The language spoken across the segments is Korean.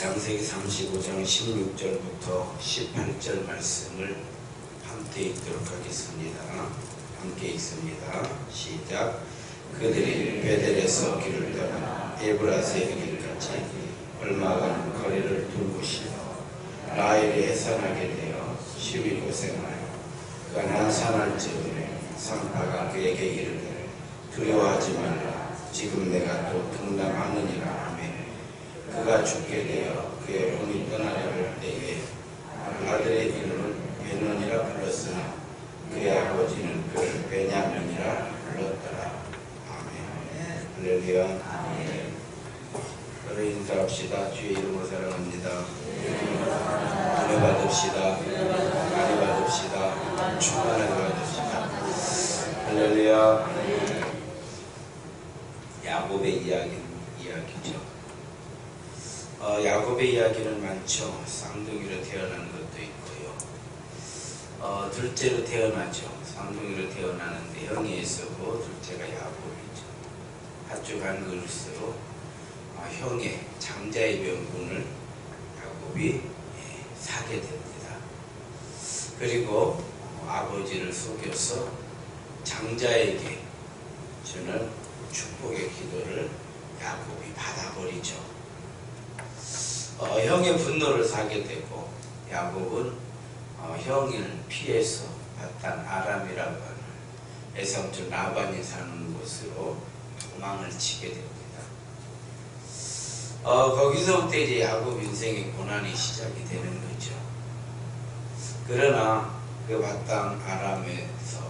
창세기 35장 16절부터 18절 말씀을 함께 읽도록 하겠습니다. 함께 읽습니다. 시작. 그들이 베델에서 길을 떠나 에브라스에 이르기까지 얼마간 거리를 돌고시며 라헬이 해산하게 되어 심히 고생하여 그가 산할 즈음에 산파가 그에게 이르되 두려워하지 말라. 지금 내가 또 등남하느니라 하며 그가 죽게 되어 그의 혼이 떠나려 할 때에 아들의 이름을 베논이라 불렀으나 그의 아버지는 그를 베냐민이라 불렀더라. 아멘. 할렐루야. 그래 인사합시다. 주의 이름으로 사랑합니다. 은혜 받읍시다. 많이 받읍시다. 충만하게 받읍시다. 할렐루야. 야곱의 이야기죠. 야곱의 이야기는 많죠. 쌍둥이로 태어난 것도 있고요. 둘째로 태어나죠. 쌍둥이로 태어나는데 형이 에서고 둘째가 야곱이죠. 팥죽한 그릇으로 형의 장자의 명분을 야곱이 사게 됩니다. 그리고 아버지를 속여서 장자에게 주는 축복의 기도를 야곱이 받아버리죠. 형의 분노를 사게 되고 야곱은 형을 피해서 바단 아람이라고 하는 에사우촌 라반이 사는 곳으로 도망을 치게 됩니다. 거기서부터 이제 야곱 인생의 고난이 시작이 되는 거죠. 그러나 그 바단 아람에서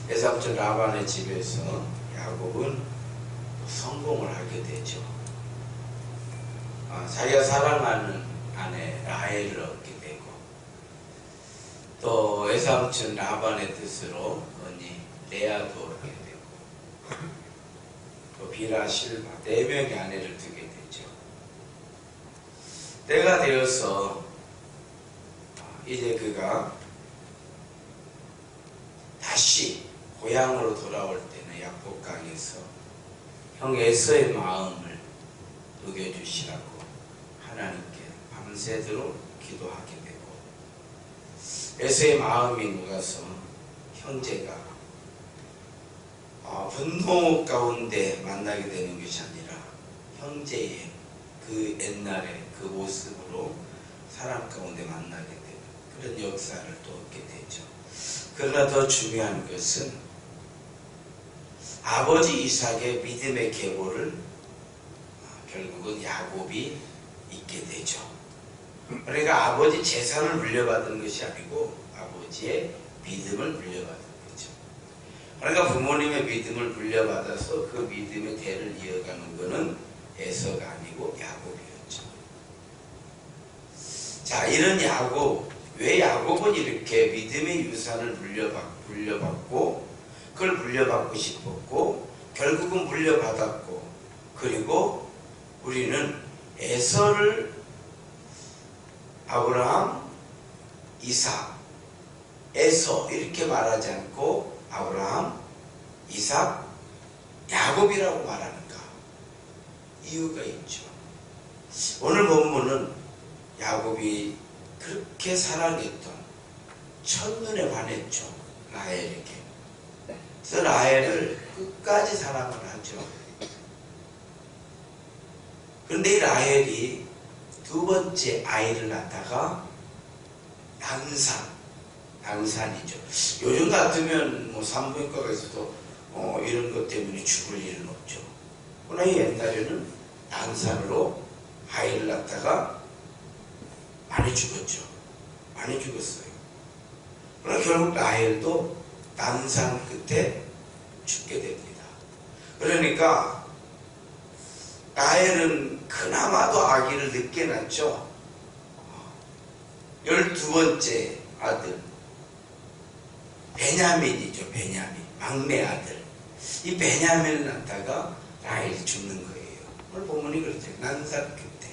에사우촌 라반의 집에서 야곱은 성공을 하게 되죠. 자기가 사랑하는 아내 라헬을 얻게 되고 또 에사우촌 라반의 뜻으로 언니 레아도 얻게 되고 또 비라 실바 4명의 아내를 두게 되죠. 때가 되어서 이제 그가 다시 고향으로 돌아올 때는 약복강에서 형 에서의 마음을 녹여주시라고 하나님께 밤새도록 기도하게 되고 에서의 마음이 녹아서 형제가 분노 가운데 만나게 되는 것이 아니라 형제의 그 옛날의 그 모습으로 사람 가운데 만나게 되는 그런 역사를 또 얻게 되죠. 그러나 더 중요한 것은 아버지 이삭의 믿음의 계보를 결국은 야곱이 있게 되죠. 그러니까 아버지 재산을 물려받은 것이 아니고 아버지의 믿음을 물려받은 거죠. 그러니까 부모님의 믿음을 물려받아서 그 믿음의 대를 이어가는 것은 에서가 아니고 야곱이었죠. 자, 이런 야곱, 왜 야곱은 이렇게 믿음의 유산을 물려받고 그걸 물려받고 싶었고 결국은 물려받았고 그리고 우리는 에서를 아브라함, 이삭, 에서 이렇게 말하지 않고 아브라함, 이삭, 야곱이라고 말하는가? 이유가 있죠. 오늘 본문은 야곱이 그렇게 사랑했던 첫눈에 반했죠. 라헬에게. 그래서 라헬을 끝까지 사랑을 하죠. 그런데 이 라헬이 두 번째 아이를 낳다가 낭산이죠. 요즘 같으면 뭐 산부인과에서도 이런 것 때문에 죽을 일은 없죠. 그러나 옛날에는 낭산으로 아이를 낳다가 많이 죽었죠. 많이 죽었어요. 그러나 결국 라헬도 낭산 끝에 죽게 됩니다. 그러니까 라헬은 그나마도 아기를 늦게 낳죠. 12번째 아들 베냐민이죠. 베냐민 막내 아들. 이 베냐민을 낳다가 라헬이 죽는 거예요. 오늘 본문이 그렇죠. 난산 끝에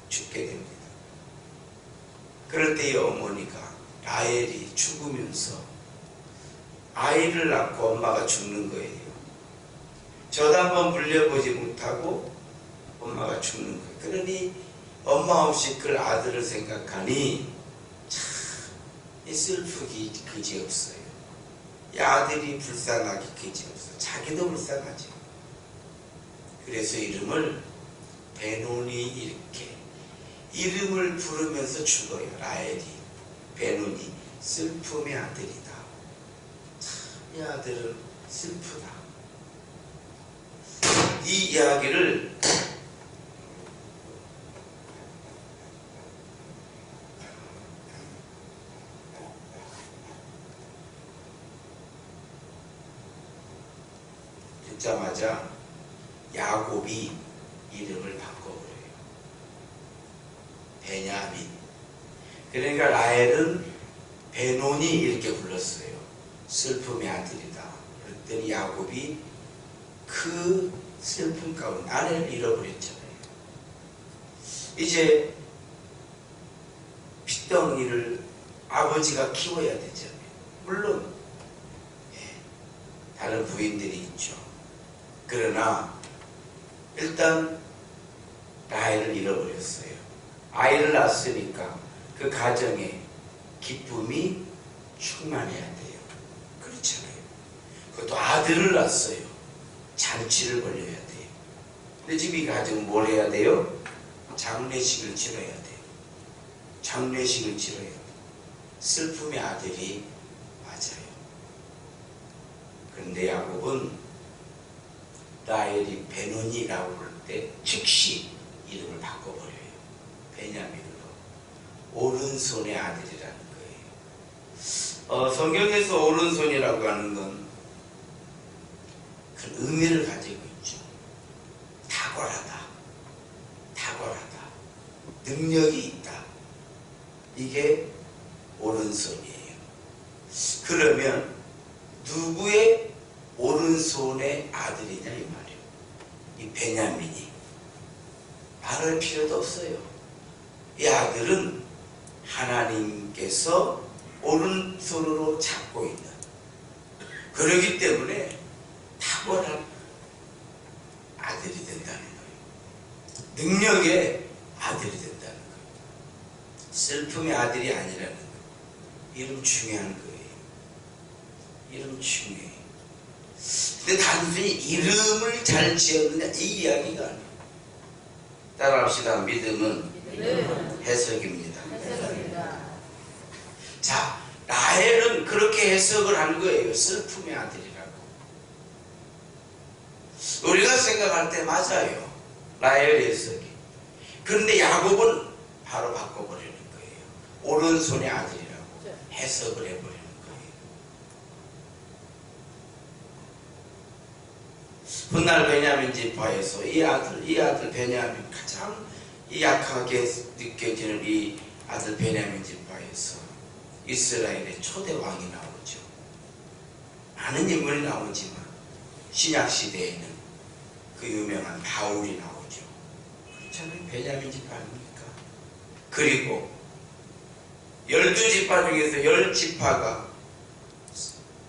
죽게 됩니다. 그럴 때 이 어머니가 라헬이 죽으면서 아이를 낳고 엄마가 죽는 거예요. 저도 한번 물려보지 못하고 엄마가 죽는 거예요. 그러니 엄마 없이 그 아들을 생각하니 참 슬프기 그지없어요. 이 아들이 불쌍하기 그지없어. 자기도 불쌍하죠. 그래서 이름을 베노니 이렇게 이름을 부르면서 죽어요. 라헬이 베노니 슬픔의 아들이다. 참 이 아들은 슬프다. 이 이야기를 듣자마자 야곱이 이름을 바꿔버려요. 베냐민. 그러니까 라헬은 베노니 이렇게 불렀어요. 슬픔의 아들이다. 그랬더니 야곱이 그 슬픔 가운데 아내를 잃어버렸잖아요. 이제 핏덩이를 아버지가 키워야 되잖아요. 물론 다른 부인들이 있죠. 그러나 일단 라헬을 잃어버렸어요. 아이를 낳았으니까 그 가정에 기쁨이 충만해야 돼요. 그렇잖아요. 그것도 아들을 낳았어요. 잔치를 벌여야 돼요. 근데 지금 이 가정은 뭘 해야 돼요? 장례식을 치러야 돼요. 장례식을 치러야 돼요. 슬픔의 아들이 맞아요. 그런데 야곱은 라헬이 베노니라고 부를 때 즉시 이름을 바꿔버려요. 베냐민으로. 오른손의 아들이라는 거예요. 성경에서 오른손이라고 하는 건 그 의미를 가지고 있죠. 탁월하다. 탁월하다. 능력이 있다. 이게 오른손이에요. 그러면 누구의 오른손의 아들이냐 이 말이에요. 이 베냐민이. 말할 필요도 없어요. 이 아들은 하나님께서 오른손으로 잡고 있는, 그러기 때문에 탁월한 아들이 된다는 거예요. 능력의 아들이 된다는 거예요. 슬픔의 아들이 아니라는 거예요. 이름 중요한 거예요. 이름 중요해요. 근데 단순히 이름을 잘 지었느냐 이 이야기가 아니에요. 따라합시다. 믿음은 해석입니다. 자, 라헬은 그렇게 해석을 한 거예요. 슬픔의 아들이라고. 우리가 생각할 때 맞아요. 라헬 해석이. 그런데 야곱은 바로 바꿔버리는 거예요. 오른손의 아들이라고 해석을 해버리는 거예요. 훗날 베냐민 지파에서 이 아들 베냐민, 가장 약하게 느껴지는 이 아들 베냐민 지파에서 이스라엘의 초대 왕이 나오죠. 많은 인물이 나오지만 신약 시대에는 그 유명한 바울이 나오죠. 그렇잖아요. 베냐민 지파 아닙니까? 그리고 12지파 중에서 10지파가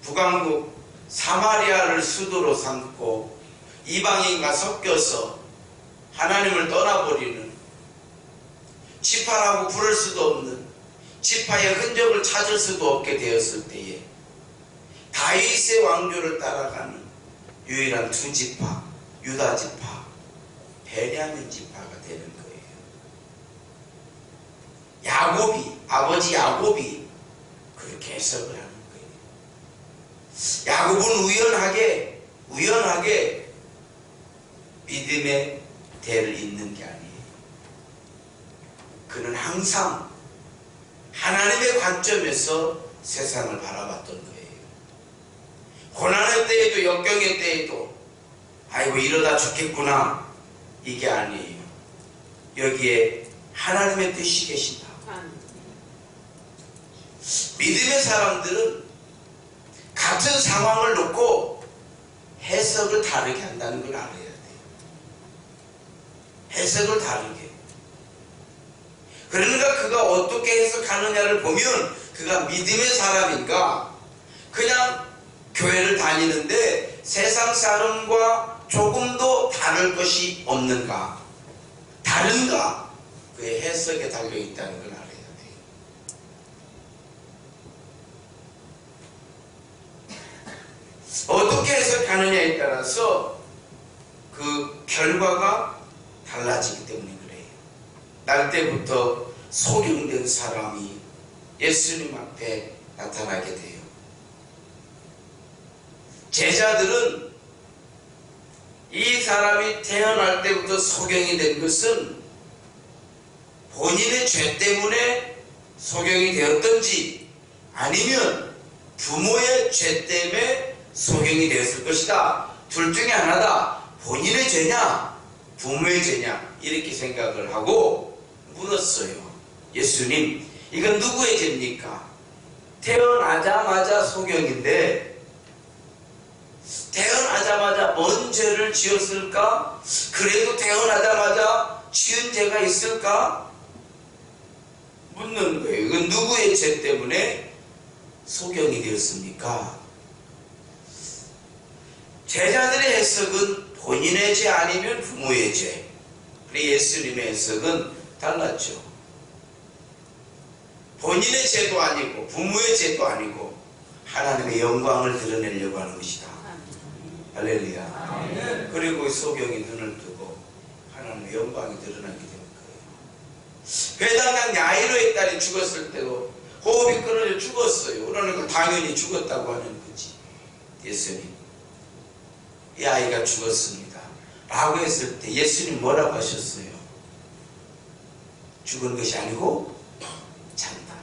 북왕국 사마리아를 수도로 삼고 이방인과 섞여서 하나님을 떠나버리는, 지파라고 부를 수도 없는, 지파의 흔적을 찾을 수도 없게 되었을 때에 다윗의 왕조를 따라가는 유일한 두 지파, 유다 지파, 베냐민 지파가 되는 거예요. 야곱이, 아버지 야곱이 그렇게 해석을 하는 거예요. 야곱은 우연하게 믿음의 대를 잇는 게 아니에요. 그는 항상 하나님의 관점에서 세상을 바라봤던 거예요. 고난의 때에도 역경의 때에도 아이고 이러다 죽겠구나 이게 아니에요. 여기에 하나님의 뜻이 계신다. 믿음의 사람들은 같은 상황을 놓고 해석을 다르게 한다는 걸 알아야 돼요. 해석을 다르게. 그러니까 그가 어떻게 해석하느냐를 보면 그가 믿음의 사람인가, 그냥 교회를 다니는데 세상 사람과 조금도 다를 것이 없는가, 다른가, 그 해석에 달려 있다는 걸 알아야 돼요. 어떻게 해석하느냐에 따라서 그 결과가 달라지기 때문에 그래요. 날 때부터 소경된 사람이 예수님 앞에 나타나게 돼요. 제자들은 이 사람이 태어날 때부터 소경이 된 것은 본인의 죄 때문에 소경이 되었던지 아니면 부모의 죄 때문에 소경이 되었을 것이다. 둘 중에 하나다. 본인의 죄냐 부모의 죄냐 이렇게 생각을 하고 물었어요. 예수님, 이건 누구의 죄입니까? 태어나자마자 소경인데 태어나자마자 뭔 죄를 지었을까? 그래도 태어나자마자 지은 죄가 있을까? 묻는 거예요. 이건 누구의 죄 때문에 소경이 되었습니까? 제자들의 해석은 본인의 죄 아니면 부모의 죄. 그런데 예수님의 해석은 달랐죠. 본인의 죄도 아니고 부모의 죄도 아니고 하나님의 영광을 드러내려고 하는 것이다. 할렐루야. 그리고 소경이 눈을 뜨고 하나님의 영광이 드러나게 된 거예요. 배당강 야이로의 딸이 죽었을 때도 호흡이 끊어져 죽었어요. 그러니까 당연히 죽었다고 하는 거지. 예수님, 이 아이가 죽었습니다 라고 했을 때 예수님 뭐라고 하셨어요? 죽은 것이 아니고 잔다.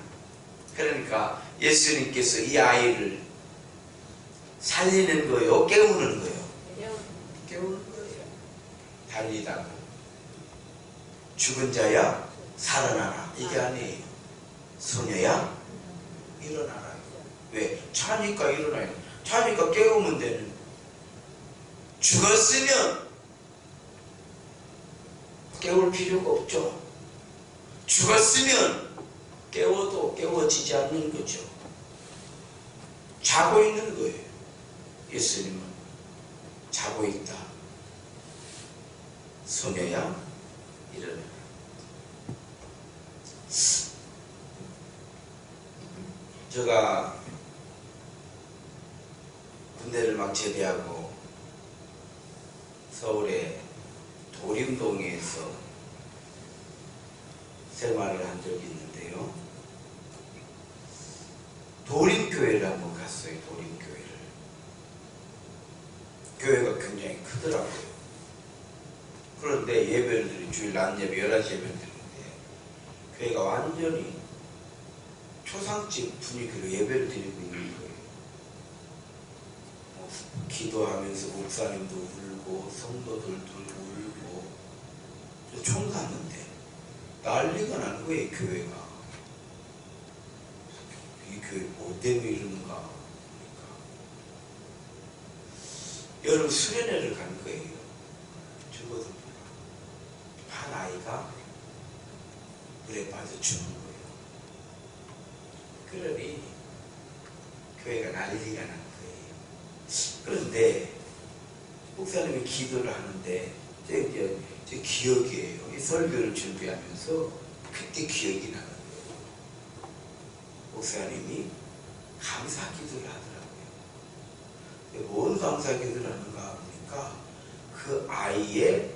그러니까 예수님께서 이 아이를 살리는 거예요? 깨우는 거예요? 깨우는 거예요. 달리다가 죽은 자야 살아나라 이게 아니에요. 소녀야 일어나라. 왜? 자니까 일어나요. 자니까 깨우면 되는. 죽었으면 깨울 필요가 없죠. 죽었으면 깨워도 깨워지지 않는 거죠. 자고 있는 거예요. 예수님은 자고 있다. 소녀야 일어나라. 제가 군대를 막 제대하고 서울의 도림동에서 생활을 한 적이 있는데요. 도림교회를 한번 갔어요. 도림교회를. 교회가 굉장히 크더라고요. 그런데 예배를 드리는 주일 낮 예배 11시 예배를 드리는데 교회가 완전히 초상집 분위기로 예배를 드리고 있는 거예요. 기도하면서 목사님도 울고 성도들도 울고 총 갔는데 난리가 나는 거예요. 교회가. 이 교회 뭐 때문에 이러는가 그러니까. 여름 수련회를 간 거예요. 죽어도 한 아이가 물에 빠져 죽은 거예요. 그러니 교회가 난리가 난 거예요. 그런데 목사님이 기도를 하는데 제 기억이에요. 이 설교를 준비하면서 그때 기억이 나는 거예요. 목사님이 감사 기도를 하더라고요. 뭔 감사 기도를 하는가 보니까 그 아이의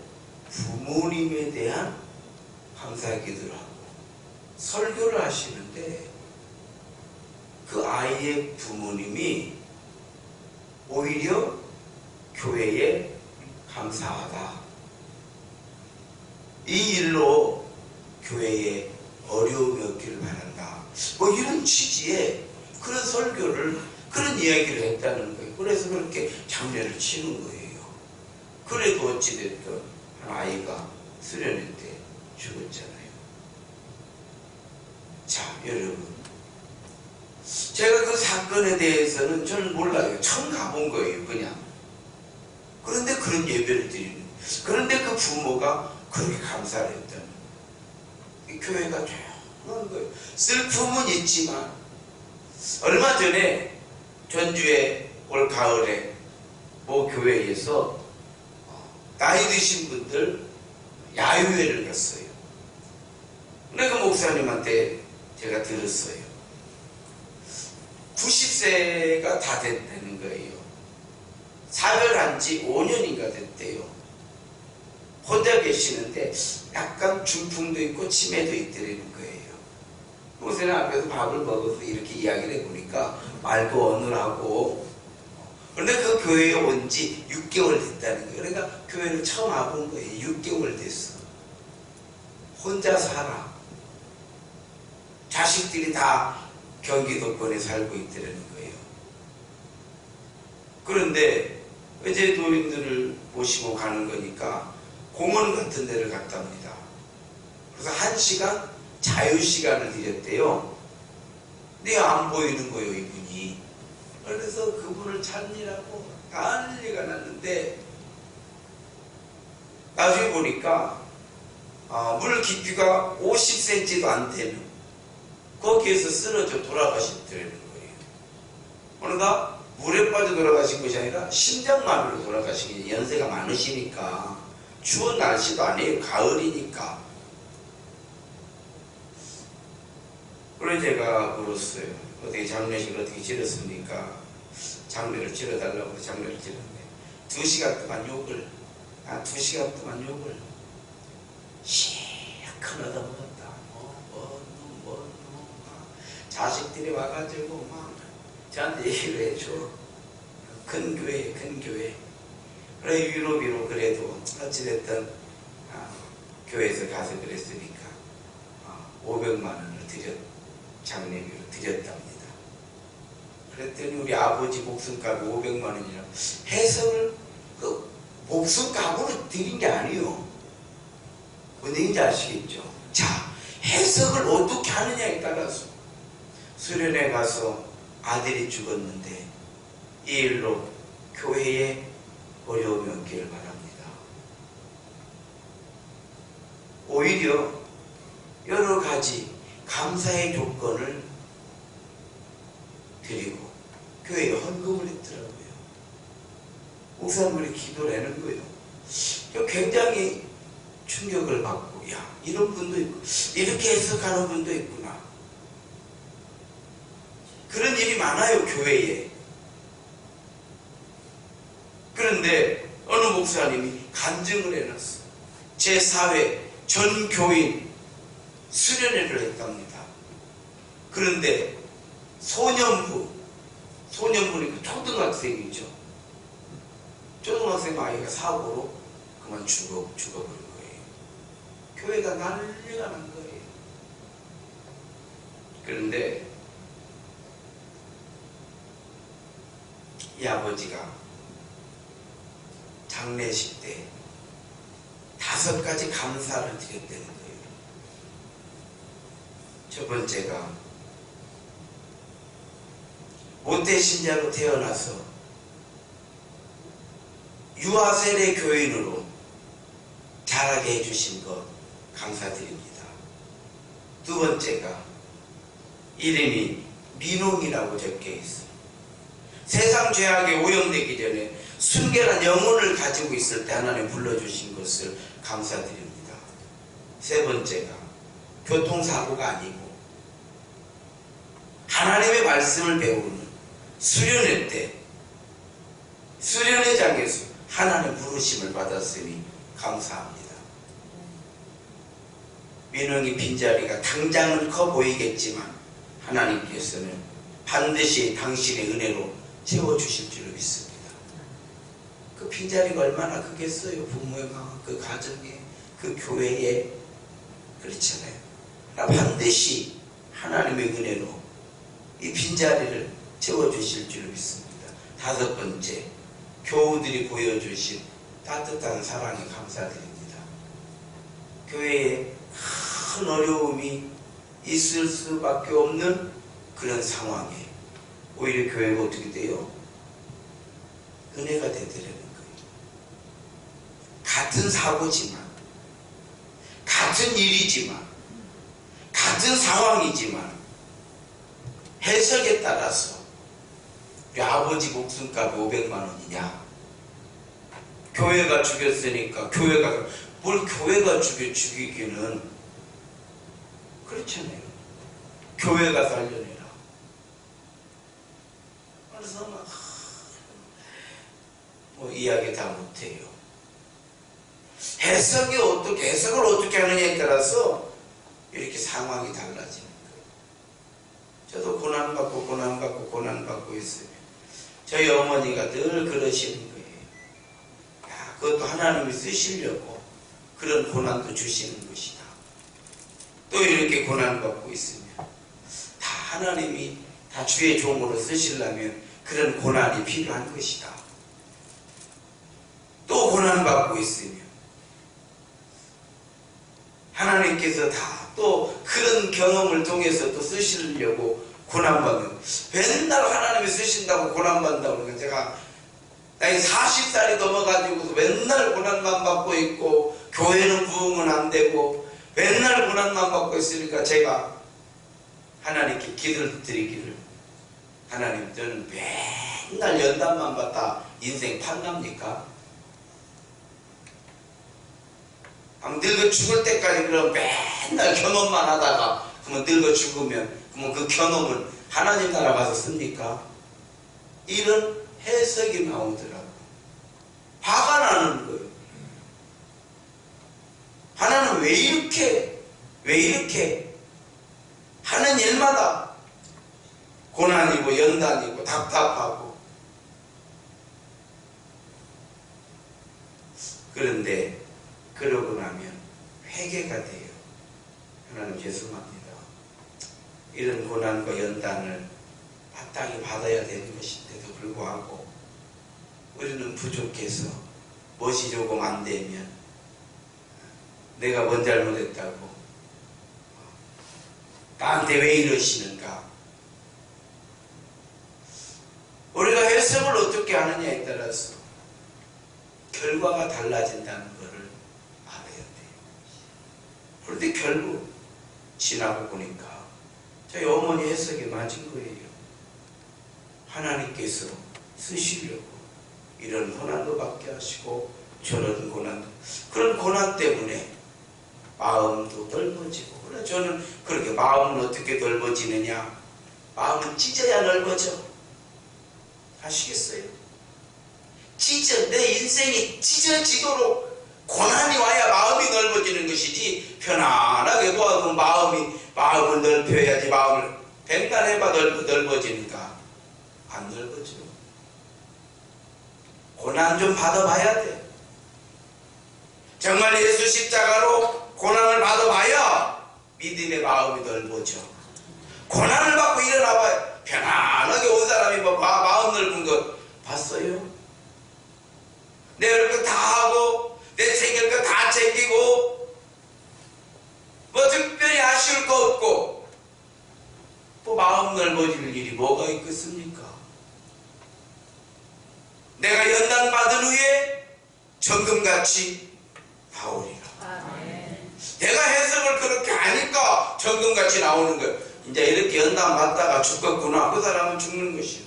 부모님에 대한 감사 기도를 하고 설교를 하시는데 그 아이의 부모님이 오히려 교회에 감사하다. 이 일로 교회에 어려움이 없기를 바란다. 뭐 이런 취지의 그런 설교를, 그런 이야기를 했다는 거예요. 그래서 그렇게 장례를 치는 거예요. 그래도 어찌됐든 한 아이가 수련회 때 죽었잖아요. 자, 여러분. 제가 그 사건에 대해서는 저는 몰라요. 처음 가본 거예요, 그냥. 그런데 그런 예배를 드리는. 그런데 그 부모가 그렇게 감사를 했다는. 이 교회가 조용한 거예요. 슬픔은 있지만, 얼마 전에 전주에 올 가을에 모 교회에서 나이 드신 분들 야유회를 했어요. 목사님한테 제가 들었어요. 90세가 다 됐다는 거예요. 사별한 지 5년인가 됐대요. 혼자 계시는데 약간 중풍도 있고 치매도 있더라는 거예요. 목사님 앞에서 밥을 먹어서 이렇게 이야기를 해보니까 말도 어눌하고, 그런데 그 교회에 온 지 6개월 됐다는 거예요. 그러니까 교회를 처음 와본 거예요. 6개월 됐어. 혼자 살아. 자식들이 다 경기도권에 살고 있더라는 거예요. 그런데 이제 노인들을 모시고 가는 거니까 공원 같은 데를 갔답니다. 그래서 1시간 자유시간을 드렸대요. 근데 안 보이는 거예요, 이분이. 그래서 그분을 찾느라고 난리가 났는데, 나중에 보니까 물 깊이가 50cm도 안 되는 거기에서 쓰러져 돌아가셨더라는 거예요. 그러나 물에 빠져 돌아가신 것이 아니라 심장마비로 돌아가신 게, 연세가 많으시니까, 추운 날씨도 아니에요. 가을이니까. 그래서 제가 물었어요. 어떻게 장례식을 어떻게 치렀습니까? 장례를 치러달라고 장례를 치렀는데 2시간 동안 욕을, 2시간 동안 욕을 실컷 얻어먹었다. 자식들이 와가지고 막 저한테 얘기를 해줘. 큰 교회, 큰 교회. 그래, 유로비로 그래도 어찌됐든 교회에서 가서 그랬으니까 500만 원을 장례비로 드렸답니다. 그랬더니 우리 아버지 목숨값이 500만 원이라고. 해석을 그 목숨값으로 드린 게 아니에요. 뭔 얘기인지 아시겠죠? 자, 해석을 어떻게 하느냐에 따라서. 수련회 가서 아들이 죽었는데 이 일로 교회에 어려움이 없기를 바랍니다. 오히려 여러 가지 감사의 조건을 드리고 교회에 헌금을 했더라고요. 목사님들이 기도를 하는 거예요. 굉장히 충격을 받고, 야, 이런 분도 있고, 이렇게 해석하는 분도 있구나. 그런 일이 많아요, 교회에. 그런데 어느 목사님이 간증을 해놨어. 제4회 전 교인 수련회를 했답니다. 그런데 소년부니까 초등학생이죠. 초등학생 아이가 사고로 그만 죽어버린 거예요. 교회가 난리가 난 거예요. 그런데 이 아버지가 장례식 때 5가지 감사를 드렸다는 거예요. 첫 번째가 모태신자로 태어나서 유아세례 교인으로 자라게 해주신 것 감사드립니다. 두 번째가 이름이 민홍이라고 적혀 있어요. 세상 죄악에 오염되기 전에 순결한 영혼을 가지고 있을 때 하나님 불러주신 것을 감사드립니다. 세 번째가 교통사고가 아니고 하나님의 말씀을 배우는 수련회 때 수련회장에서 하나님의 부르심을 받았으니 감사합니다. 민홍이 빈자리가 당장은 커 보이겠지만 하나님께서는 반드시 당신의 은혜로 채워주실 줄을 믿습니다. 그 빈자리가 얼마나 크겠어요. 부모의 마음, 그 가정에, 그 교회에. 그렇잖아요. 반드시 하나님의 은혜로 이 빈자리를 채워주실 줄을 믿습니다. 5번째, 교우들이 보여주신 따뜻한 사랑에 감사드립니다. 교회에 큰 어려움이 있을 수밖에 없는 그런 상황에 오히려 교회가 어떻게 돼요? 은혜가 되더라는 거예요. 같은 사고지만, 같은 일이지만, 같은 상황이지만 해석에 따라서 우리 아버지 목숨값이 500만 원이냐? 교회가 죽였으니까 뭘 교회가 죽이기는, 그래, 그렇잖아요. 교회가 살려내라. 그래서 뭐 이야기 다 못해요. 해석을 어떻게 하느냐에 따라서 이렇게 상황이 달라지는 거예요. 저도 고난받고 있으면 저희 어머니가 늘 그러시는 거예요. 야, 그것도 하나님이 쓰시려고 그런 고난도 주시는 것이다. 또 이렇게 고난받고 있으면 다 하나님이 다 주의 종으로 쓰시려면 그런 고난이 필요한 것이다. 또 고난받고 있으면 하나님께서 다 또 그런 경험을 통해서 또 쓰시려고 고난받는, 맨날 하나님이 쓰신다고 고난받는다고 그러니까 제가 나이 40살이 넘어가지고서 맨날 고난만 받고 있고 교회는 부흥은 안 되고 맨날 고난만 받고 있으니까 제가 하나님께 기도를 드리기를, 하나님 저는 맨날 연단만 받다 인생 판납니까? 늙어 죽을 때까지 그럼 맨날 견험만 하다가 그러면 늙어 죽으면 그러면 그 견험은 하나님 나라 가서 씁니까? 이런 해석이 나오더라고. 화가 나는 거예요. 하나님 왜 이렇게 하는 일마다 고난이고 연단이고 답답하고. 그런데 그러고 나면 회개가 돼요. 하나님 죄송합니다. 이런 고난과 연단을 마땅히 받아야 되는 것인데도 불구하고 우리는 부족해서 멋이 조금 안 되면 내가 뭔 잘못했다고, 나한테 왜 이러시는가. 우리가 해석을 어떻게 하느냐에 따라서 결과가 달라진다는 것을 알아야 돼요. 그런데 결국 지나고 보니까 저희 어머니 해석이 맞은 거예요. 하나님께서 쓰시려고 이런 고난도 받게 하시고 저런 고난도, 그런 고난 때문에 마음도 넓어지고. 그래 저는 그렇게, 마음은 어떻게 넓어지느냐, 마음은 찢어야 넓어져. 아시겠어요? 내 인생이 찢어지도록 고난이 와야 마음이 넓어지는 것이지, 편안하게 도와도 마음을 넓혀야지. 마음을 백날 해봐 넓어지니까 안 넓어져. 고난 좀 받아봐야 돼. 정말 예수 십자가로 고난을 받아봐야 믿음의 마음이 넓어져. 고난을 받고 일어나봐야 편안하게 온 사람이 뭐 마음 넓은 거 봤어요? 내 할 거 다 하고 내 챙길 거 다 챙기고 뭐 특별히 아쉬울 거 없고 또 마음 넓어질 일이 뭐가 있겠습니까? 내가 연단 받은 후에 정금같이 나오리라. 내가 해석을 그렇게 하니까 정금같이 나오는 거예요. 이제 이렇게 연단 받다가 죽겠구나. 그 사람은 죽는 것이요.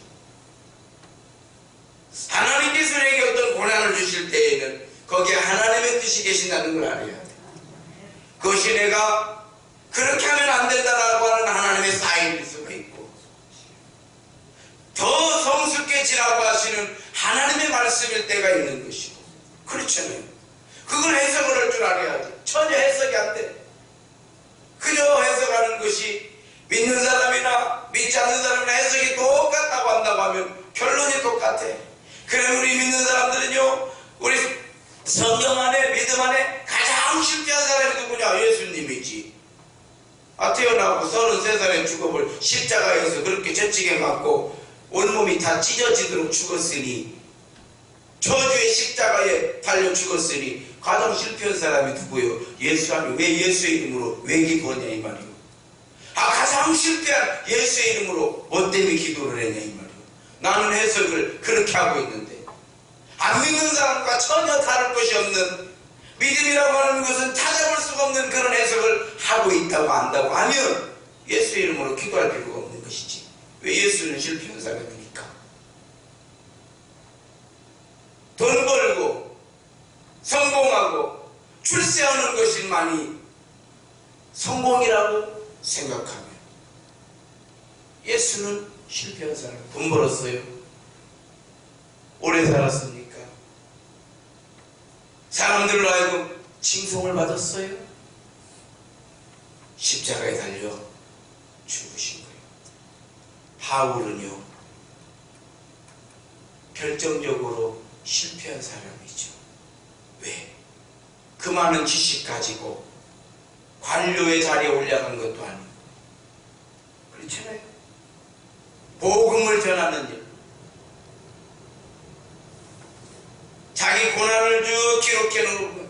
하나님께서 내게 어떤 고난을 주실 때에는 거기에 하나님의 뜻이 계신다는 걸 알아야 돼. 그것이 내가 그렇게 하면 안 된다라고 하는 하나님의 사인일 수가 있고, 더 성숙해지라고 하시는 하나님의 말씀일 때가 있는 것이고, 그렇잖아요. 그걸 해석을 할 줄 알아야 돼. 전혀 해석이 안 돼. 그저 해석하는 것이 믿는 사람이나 믿지 않는 사람이나 해석이 똑같다고 한다고 하면 결론이 똑같아. 그래, 우리 믿는 사람들은요, 우리 성경 안에, 믿음 안에 가장 실패한 사람이 누구냐? 예수님이지. 태어나고 33살에 죽어볼 십자가에서 그렇게 채찍에 맞고 온몸이 다 찢어지도록 죽었으니, 저주의 십자가에 달려 죽었으니 가장 실패한 사람이 누구예요? 예수 안에. 왜 예수의 이름으로 왜 기도하냐 이 말이요. 가장 실패한 예수의 이름으로 뭐 때문에 기도를 했냐 이 말이요. 나는 해석을 그렇게 하고 있는데, 안 믿는 사람과 전혀 다를 것이 없는, 믿음이라고 하는 것은 찾아볼 수가 없는 그런 해석을 하고 있다고 안다고 하면 예수의 이름으로 기도할 필요가 없는 것이지. 왜? 예수는 실패한 사람이니까. 돈 벌고 성공하고 출세하는 것만이 성공이라고 생각하면 예수는 실패한 사람. 돈 벌었어요? 오래 살았습니까? 사람들로 하여금 칭송을 받았어요? 십자가에 달려 죽으신 거예요. 바울은요, 결정적으로 실패한 사람이죠. 왜? 그 많은 지식 가지고 관료의 자리에 올라간 것도 아니고, 그렇잖아요. 복음을 전하는 일, 자기 고난을 쭉 기록해 놓은,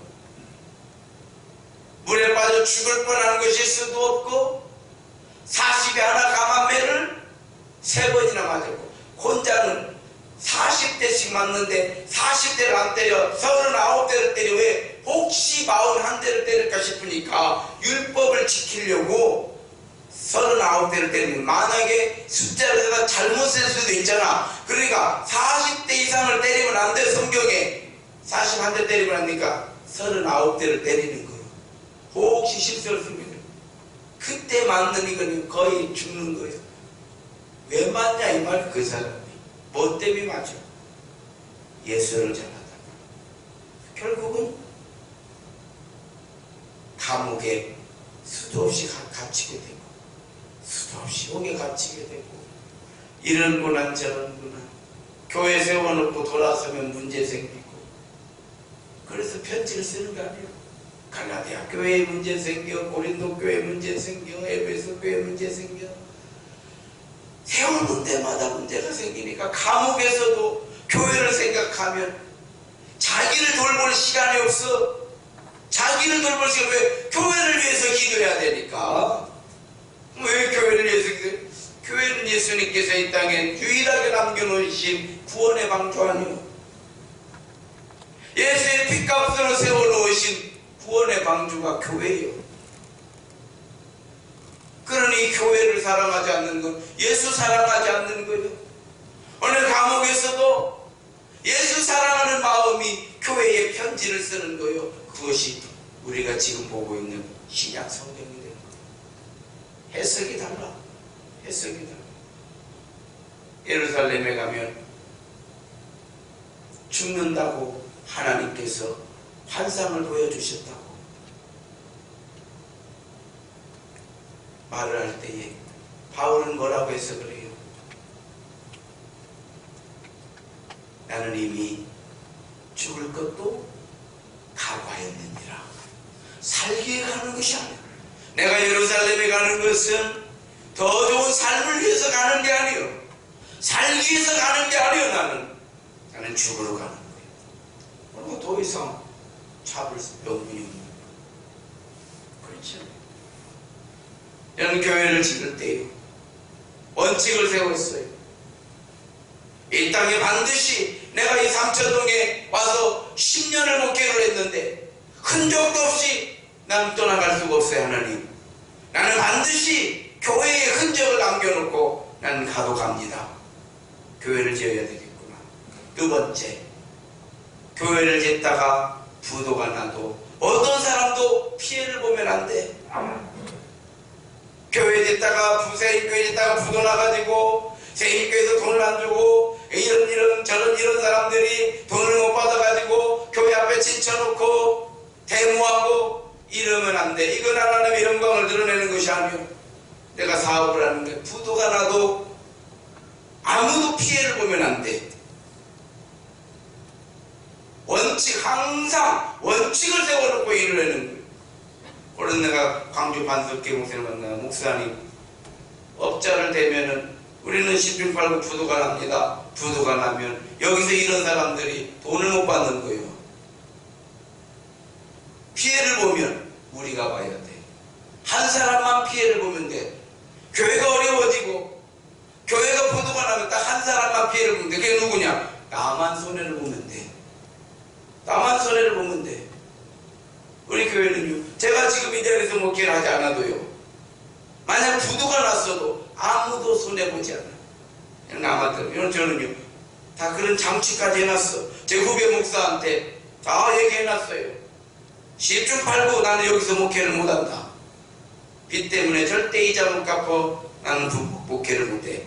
물에 빠져 죽을 뻔한 것일 수도 없고, 40에 하나 감한매를 3번이나 맞았고, 혼자는 40대씩 맞는데 40대를 안 때려 39대를 때려. 왜? 혹시 41대를 때릴까 싶으니까 율법을 지키려고 39대를 때리면, 만약에 숫자를 내가 잘못 쓸 수도 있잖아. 그러니까 40대 이상을 때리면 안 돼. 성경에 41대 때리면 안 되니까 39대를 때리는 거예요. 혹시 실수를 쓰면 그때 맞는 이거는 거의 죽는 거예요. 왜 맞냐 이 말. 그 사람이 뭐 때문에 맞아? 예수를 전하다. 결국은 감옥에 수도 없이 갇히게 되고, 수도 없이 옥에 갇히게 되고, 이런 고난 저런 고난, 교회 세워놓고 돌아서면 문제 생기고, 그래서 편지를 쓰는 거 아니에요. 갈라디아 교회에 문제 생겨, 고린도 교회에 문제 생겨, 에베소 교회에 문제 생겨. 세우는 데마다 문제가 생기니까 감옥에서도 교회를 생각하면 자기를 돌볼 시간이 없어. 자기를 돌볼 시간. 왜? 교회를 위해서 기도해야 되니까. 왜 교회를 위해서 기도해? 교회는 예수님께서 이 땅에 유일하게 남겨놓으신 구원의 방주 아니요, 예수의 핏값으로 세워놓으신 구원의 방주가 교회예요. 그러니 교회를 사랑하지 않는 건 예수 사랑하지 않는 거예요. 오늘 감옥에서도 예수 사랑하는 마음이 교회에 편지를 쓰는 거예요. 그것이 우리가 지금 보고 있는 신약 성경이 되는 거예요. 해석이 달라. 해석이 달라. 예루살렘에 가면 죽는다고 하나님께서 환상을 보여주셨다고 말을 할 때에 바울은 뭐라고 해서 그래요? 나는 이미 죽을 것도 각오하였느니라. 살기에 가는 것이 아니야. 내가 예루살렘에 가는 것은 더 좋은 삶을 위해서 가는 게 아니요, 살기 위해서 가는 게 아니요. 나는 죽으러 가는 거예요. 그리고 더 이상 잡을 명분이 없는 거예요. 그렇죠? 이런 교회를 지을 때요, 원칙을 세웠어요. 이 땅에 반드시, 내가 이 삼천동에 와서 10년을 목회를 했는데 흔적도 없이 나는 떠나갈 수가 없어요. 하나님, 나는 반드시 교회의 흔적을 남겨놓고 나는 가도 갑니다. 교회를 지어야 되겠구나. 두 번째, 교회를 짓다가 부도가 나도 어떤 사람도 피해를 보면 안 돼. 교회 짓다가 세입교회 짓다가 부도 나가지고 세입교회에서 돈을 안 주고 이런 사람들이 돈을 못 받아가지고 교회 앞에 진쳐놓고 데모하고 이러면 안 돼. 이건 하나님의 영광을 드러내는 것이 아니오. 내가 사업을 하는데 부도가 나도 아무도 피해를 보면 안 돼. 원칙, 항상 원칙을 세워놓고 일을 하는 거예요. 오늘 내가 광주 반석계 목사를 만나, 목사님 업자를 대면은 우리는 신빙 팔고 부도가 납니다. 부도가 나면 여기서 이런 사람들이 돈을 못 받는 거예요. 피해를 보면 우리가 봐야 돼. 한 사람만 피해를 보면 돼. 교회가 어려워지고 교회가 부도가 나면 딱 한 사람만 피해를 보면 돼. 그게 누구냐? 나만 손해를 보면 돼. 나만 손해를 보면 돼. 우리 교회는요, 제가 지금 이 자리에서 목회를 하지 않아도요, 만약 부도가 났어도 아무도 손해보지 않아요. 남한테. 이런 저는요, 다 그런 장치까지 해놨어. 제 후배 목사한테 다 얘기해놨어요. 10중 8구 나는 여기서 목회를 못한다. 빚 때문에 절대 이자 못 갚어. 나는 목회를 못해.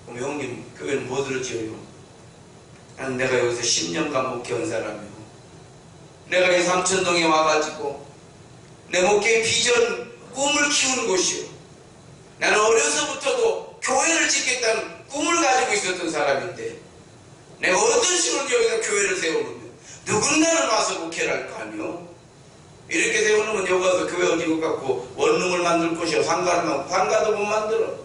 그럼 형님 교회는 뭐 들었지요? 나는 내가 여기서 10년간 목회한 사람이고, 내가 이 삼천동에 와가지고 내 목회의 비전, 꿈을 키우는 곳이요. 나는 어려서부터도 교회를 짓겠다는 꿈을 가지고 있었던 사람인데, 내가 어떤 식으로 여기서 교회를 세우느냐? 누군가는 와서 목회를 할 거 아니요? 이렇게 세우는 여기 와서 교회 어디고 갖고 원룸을 만들 곳이요. 상가도 못 만들어.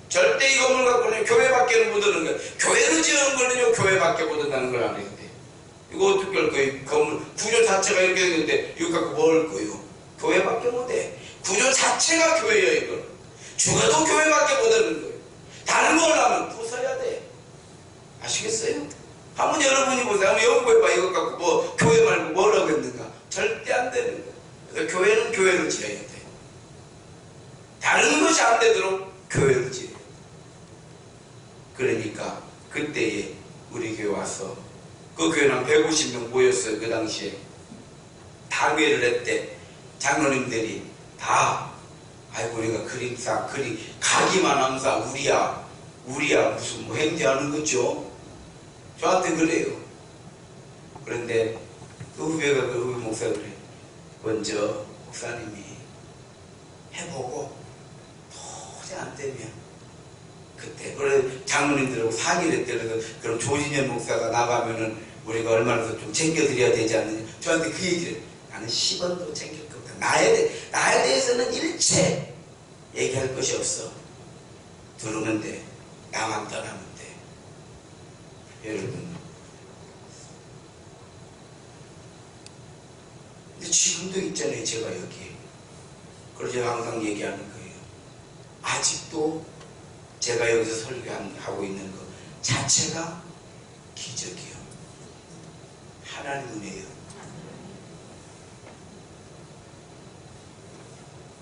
절대 이 건물 갖고는 교회밖에는 못 얻는 거야. 교회를 지어놓은 거는요, 교회밖에 못 얻는다는 걸 안 했대. 이거 어떻게 할 거예요? 건물 구조 자체가 이렇게 됐는데 이거 갖고 뭐 할 거예요? 교회밖에 못 해. 구조 자체가 교회예요. 이거 죽어도 교회밖에 못 얻는 거예요. 다른 걸 하면 부숴야 돼. 아시겠어요? 한번 여러분이 보세요. 한번 연구해봐. 이거 갖고 뭐 교회 말고 뭐라고 했는가? 절대 안 되는 거예요. 그래서 교회는 교회를 지어야 돼. 다른 것이 안 되도록 교회를 지어야 돼. 그러니까 그때에 우리 교회 와서, 그 교회는 한 150명 모였어요. 그 당시에 당회를 했대. 장로님들이 다, 아이고 우리가 그림사 가기만 함사 우리야 무슨 뭐 행제하는 거죠. 저한테 그래요. 그런데 그 후배가, 그 후배 목사가 그래. 먼저 목사님이 해보고 도저히 안 되면 그때 그래 장로님들하고 상의를 했대. 그래서 그럼 조진현 목사가 나가면은 우리가 얼마나 더 좀 챙겨드려야 되지 않느냐. 저한테 그 얘기를. 나는 10원도 챙길 거 없다. 나에 대해서는 일체 얘기할 것이 없어. 들으면 돼. 나만 떠나면 돼. 여러분, 근데 지금도 있잖아요. 제가 여기. 그래서 제가 항상 얘기하는 거예요. 아직도 제가 여기서 설교하고 있는 것 자체가 기적이요. 하나님 은혜요.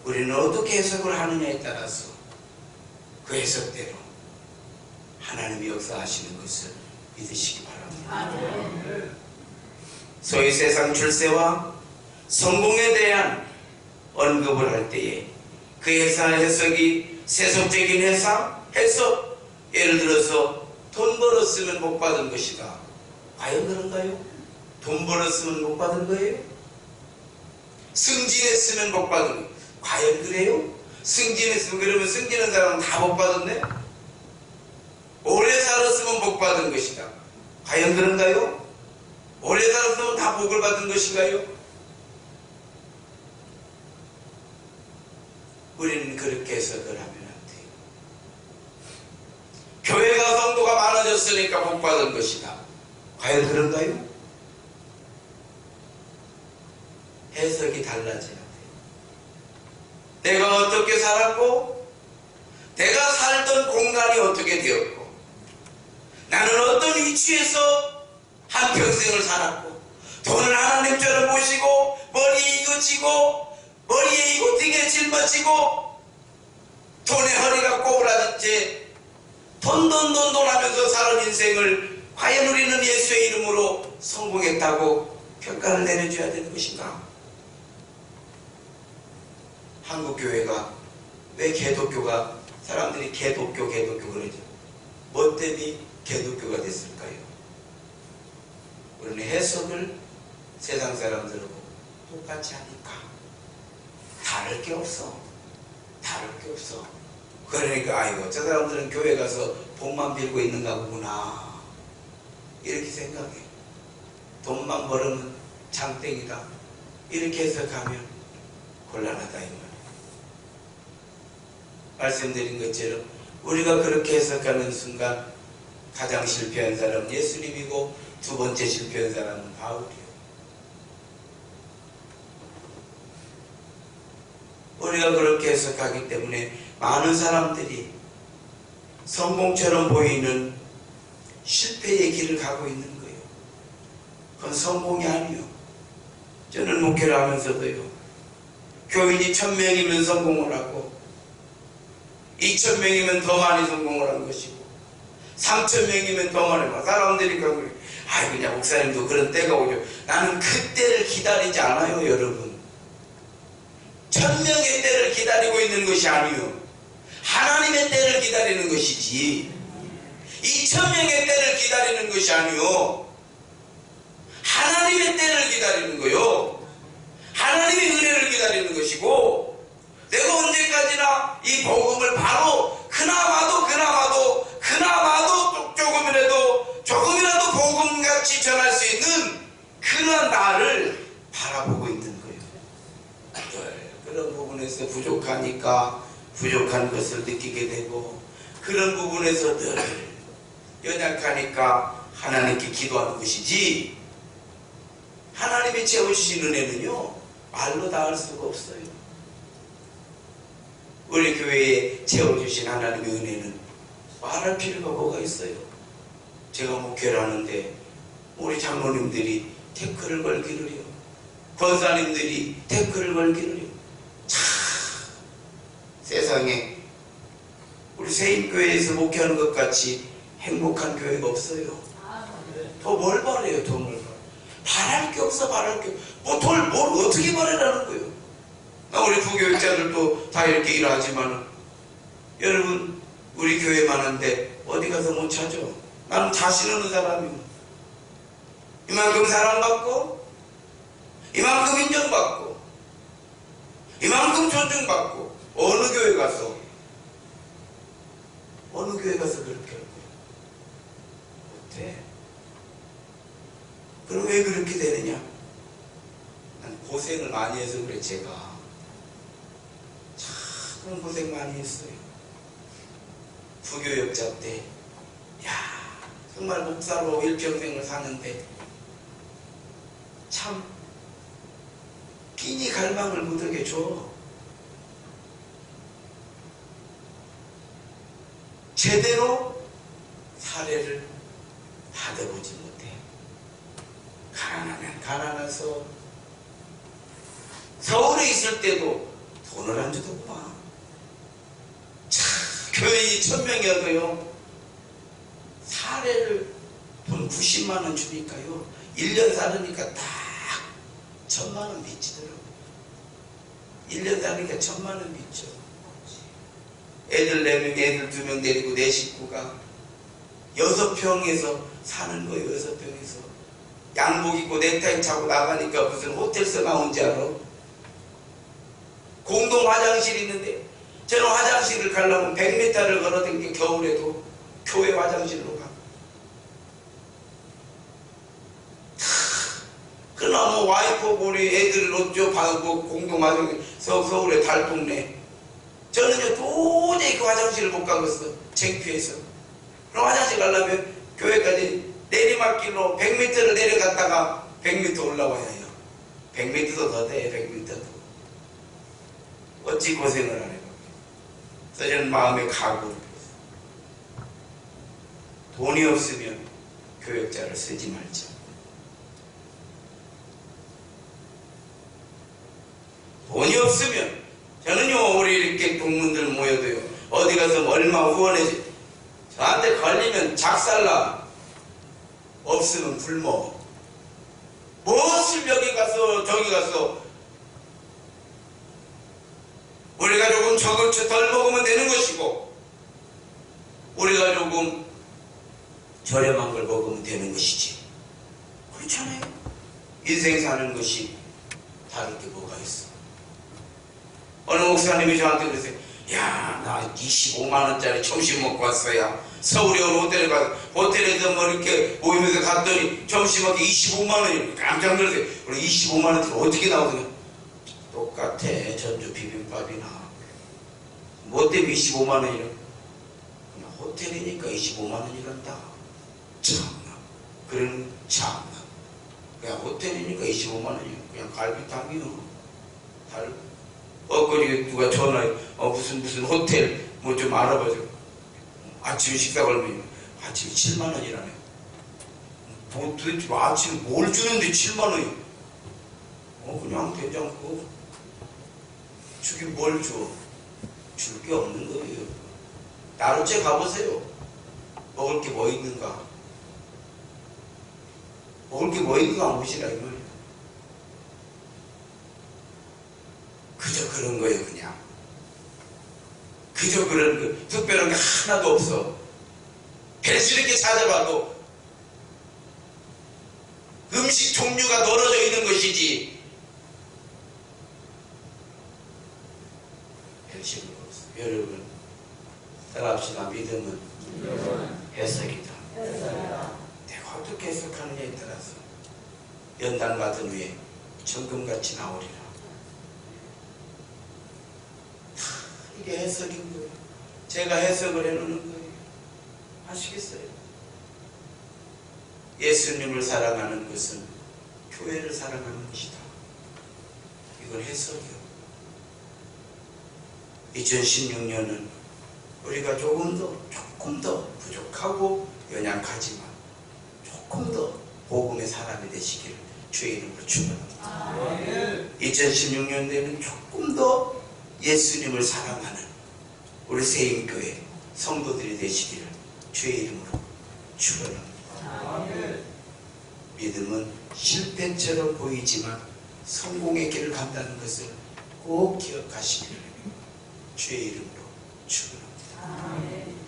우리는 어떻게 해석을 하느냐에 따라서 그 해석대로 하나님이 역사하시는 것을 믿으시기 바랍니다. 소위 세상 출세와 성공에 대한 언급을 할 때에 그 해석이 세속적인 해석, 예를 들어서 돈 벌었으면 복 받은 것이다. 과연 그런가요? 돈 벌었으면 복 받은 거예요? 승진했으면 복 받은 거예요? 과연 그래요? 승진했으면, 그러면 승진한 사람은 다 복 받았네? 오래 살았으면 복 받은 것이다. 과연 그런가요? 오래 살았으면 다 복을 받은 것인가요? 우리는 그렇게 해석을 하면 안 돼요. 교회가 성도가 많아졌으니까 복 받은 것이다. 과연 그런가요? 해석이 달라져야 돼요. 내가 어떻게 살았고, 내가 살던 공간이 어떻게 되었고, 나는 어떤 위치에서 한평생을 살았고, 돈을 하나님처럼 모시고, 머리에 이거 쥐고, 머리에 이거 등에 짊어지고, 돈에 허리가 꼬부라진 채 돈 하면서 사는 인생을 과연 우리는 예수의 이름으로 성공했다고 평가를 내려줘야 되는 것인가? 한국교회가 왜 개독교가, 사람들이 개독교 그러죠. 뭐 때문에 개독교가 됐을까요? 우리는 해석을 세상 사람들하고 똑같이 하니까. 다를 게 없어. 그러니까 아이고 저 사람들은 교회 가서 복만 빌고 있는가 보구나 이렇게 생각해. 돈만 벌으면 장땡이다 이렇게 해석하면 곤란하다 이 말이에요. 말씀드린 것처럼 우리가 그렇게 해석하는 순간 가장 실패한 사람은 예수님이고 두 번째 실패한 사람은 바울이에요. 우리가 그렇게 해석하기 때문에 많은 사람들이 성공처럼 보이는 실패의 길을 가고 있는 거예요. 그건 성공이 아니요. 저는 목회를 하면서도요, 교인이 1000명이면 성공을 하고 2000명이면 더 많이 성공을 한 것이고 3000명이면 더 많이 한 사람들이 그래. 아이 그냥 목사님도 그런 때가 오죠. 나는 그때를 기다리지 않아요. 여러분, 천명의 때를 기다리고 있는 것이 아니요 하나님의 때를 기다리는 것이지, 이 천명의 때를 기다리는 것이 아니요 하나님의 때를 기다리는 거요. 하나님의 은혜를 기다리는 것이고, 내가 언제까지나 이 복음을 바로 그나마도 조금이라도 복음같이 전할 수 있는 그런 나를 바라보고 있는 거예요. 그런 부분에서 부족하니까 부족한 것을 느끼게 되고, 그런 부분에서 늘 연약하니까 하나님께 기도하는 것이지, 하나님이 채워주신 은혜는요 말로 다 할 수가 없어요. 우리 교회에 채워주신 하나님의 은혜는 말할 필요가 뭐가 있어요. 제가 목회를 하는데 우리 장로님들이 태클을 걸기를요, 권사님들이 태클을 걸기를요. 참 세상에 우리 세임교회에서 목회하는 것 같이 행복한 교회가 없어요. 더 뭘 바래요? 더 뭘 바래요? 바랄 게 없어. 바랄 게 뭘 어떻게 바라라는 거예요. 우리 부교육자들도 다 이렇게 일하지만, 여러분 우리 교회 많은데 어디 가서 못 찾아. 나는 자신 없는 사람이고, 이만큼 사랑받고, 이만큼 인정받고, 이만큼 존중받고, 어느 교회 가서 그렇게 할 거예요? 못해. 그럼 왜 그렇게 되느냐? 난 고생을 많이 해서 그래. 제가 참 고생 많이 했어요. 부교역자 때 정말 목사로 일평생을 사는데 참 끼니 갈망을 못하게 줘. 제대로 사례를 받아보지 못해. 가난하면 가난해서, 서울에 있을 때도 돈을 안 주더구만. 참, 교인이 1000명이어도요 사례를 돈 90만원 주니까요 1년 살으니까 딱 1000만원 빚지더라고요. 1년 살으니까 1000만원 빚죠. 애들 4명, 애들 2명 데리고 내 식구가 6평에서 사는 거예요. 6평에서 양복 입고 넥타이 차고 나가니까 무슨 호텔에서 나온지 알아? 공동 화장실이 있는데, 저는 화장실을 가려면 100m를 걸어다니는 겨울에도 교회 화장실로 가. 그나마 와이프하고 우리 애들 옷 받고 공동 화장실 서울에 달동네. 저는요 도저히 그 화장실을 못 가겠어. 창피해서. 그럼 화장실 가려면 교회까지 내리막길로 100m를 내려갔다가 100m 올라와야 해요. 100m도 더 돼. 100m도. 어찌 고생을 안 해요. 그래서 저는 마음에 각오를 했어요. 돈이 없으면 교역자를 쓰지 말자. 돈이 없으면, 저는요 우리 이렇게 동문들 모여도요 어디 가서 얼마 후원해줘. 저한테 걸리면 작살나. 없으면 굶어. 무엇을 여기 가서 저기 가서 우리가 조금 적을 덜 먹으면 되는 것이고, 우리가 조금 저렴한 걸 먹으면 되는 것이지. 그렇잖아요. 인생 사는 것이 다를 게 뭐가 있어. 어느 목사님이 저한테 그러세요. 야, 나 25만원짜리 점심 먹고 왔어야. 서울에 어느 호텔에 가서, 호텔에서 뭐 이렇게 모이면서 갔더니 점심 먹기 25만원이에요. 깜짝 놀랐어요. 그럼 25만원짜리 어떻게 나오더냐? 똑같아. 전주 비빔밥이나. 뭐 때문에 25만원이라? 그냥 호텔이니까 25만원이란다. 참나. 그러는 참나. 그냥 호텔이니까 25만원이야. 그냥 갈비탕이요. 엊그제 누가 전화해. 무슨 호텔 뭐 좀 알아봐줘. 아침 식사 걸면 아침에 7만원이라네. 뭐 도대체 아침에 뭘 주는데 7만원이? 그냥 된장국. 주긴 뭘 줘? 줄 게 없는 거예요. 나루째 가보세요. 먹을 게 뭐 있는가? 먹을 게 뭐 있는가 안 보시라 이 말이에요. 그저 그런 거예요. 그냥 그저 그런 거, 특별한 게 하나도 없어. 배스럽게 찾아봐도 음식 종류가 널어져 있는 것이지 별식은 없어. 여러분 따라합시다. 믿음은 해석이다. 내가 어떻게 해석하느냐에 따라서 연단 받은 후에 정금같이 나오리라. 이게 해석인 거예요. 제가 해석을 해놓는 거예요. 아시겠어요? 예수님을 사랑하는 것은 교회를 사랑하는 것이다. 이건 해석이요. 2016년은 우리가 조금 더 부족하고 연약하지만 조금 더 복음의 사람이 되시기를 주의 이름으로 축원합니다. 2016년에는 조금 더 예수님을 사랑하는 우리 세임교회 성도들이 되시기를 주의 이름으로 축원합니다. 믿음은 실패처럼 보이지만 성공의 길을 간다는 것을 꼭 기억하시기를 주의 이름으로 축원합니다.